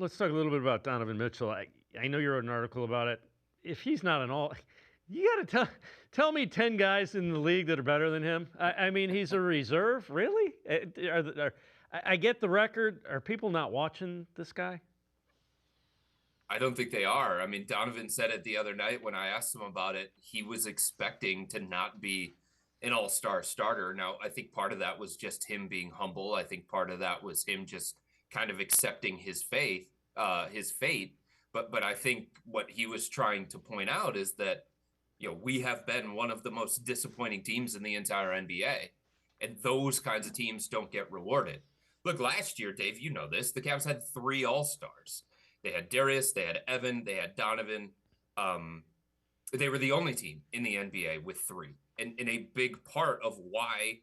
Let's talk a little bit about Donovan Mitchell. I know you wrote an article about it. If he's not an all, you got to tell me 10 guys in the league that are better than him. I mean, he's a reserve, really? I get the record. Are people not watching this guy? I don't think they are. I mean, Donovan said it the other night when I asked him about it. He was expecting to not be an all-star starter. Now, I think part of that was just him being humble. I think part of that was him just kind of accepting his fate. But I think what he was trying to point out is that we have been one of the most disappointing teams in the entire NBA, and those kinds of teams don't get rewarded. Look, last year, Dave, you know this. The Cavs had three all-stars. They had Darius, they had Evan, they had Donovan. They were the only team in the NBA with three. And a big part of why,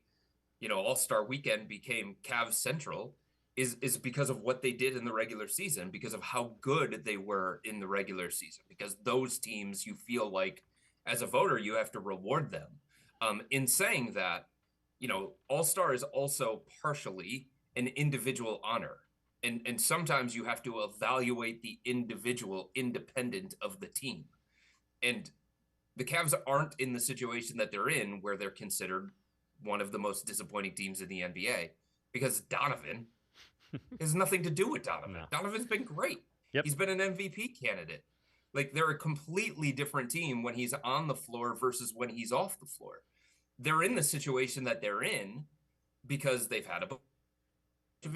All-Star Weekend became Cavs Central is because of what they did in the regular season, because of how good they were in the regular season, because those teams, you feel like as a voter, you have to reward them. In saying that, All-Star is also partially an individual honor. And sometimes you have to evaluate the individual independent of the team. And the Cavs aren't in the situation that they're in where they're considered one of the most disappointing teams in the NBA because Donovan has nothing to do with Donovan. No. Donovan's been great. Yep. He's been an MVP candidate. Like, they're a completely different team when he's on the floor versus when he's off the floor. They're in the situation that they're in because they've had a bunch of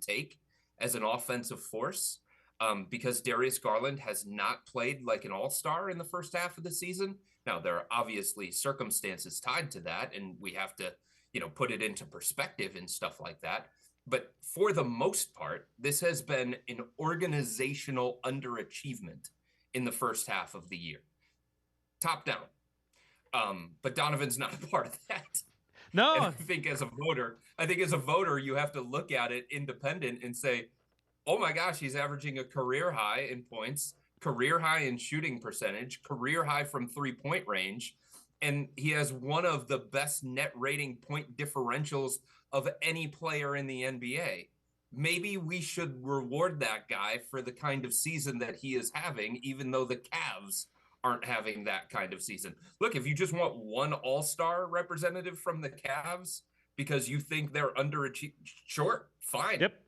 take as an offensive force, because Darius Garland has not played like an all-star in the first half of the season. Now, there are obviously circumstances tied to that, and we have to, put it into perspective and stuff like that. But for the most part, this has been an organizational underachievement in the first half of the year, top down. But Donovan's not a part of that. No. And I think as a voter, you have to look at it independent and say, oh my gosh, he's averaging a career high in points, career high in shooting percentage, career high from 3-point range. And he has one of the best net rating point differentials of any player in the NBA. Maybe we should reward that guy for the kind of season that he is having, even though the Cavs aren't having that kind of season. Look, if you just want one all-star representative from the Cavs because you think they're underachieving, sure, fine. Yep.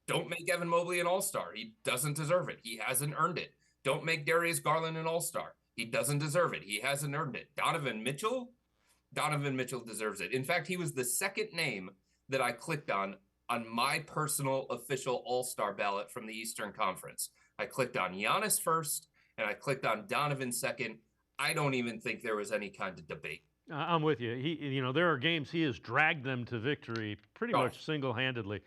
Don't make Evan Mobley an all-star. He doesn't deserve it. He hasn't earned it. Don't make Darius Garland an all-star. He doesn't deserve it. He hasn't earned it. Donovan Mitchell deserves it. In fact, he was the second name that I clicked on my personal official all-star ballot from the Eastern Conference. I clicked on Giannis first, and I clicked on Donovan second. I don't even think there was any kind of debate. I'm with you. There are games he has dragged them to victory pretty much single-handedly.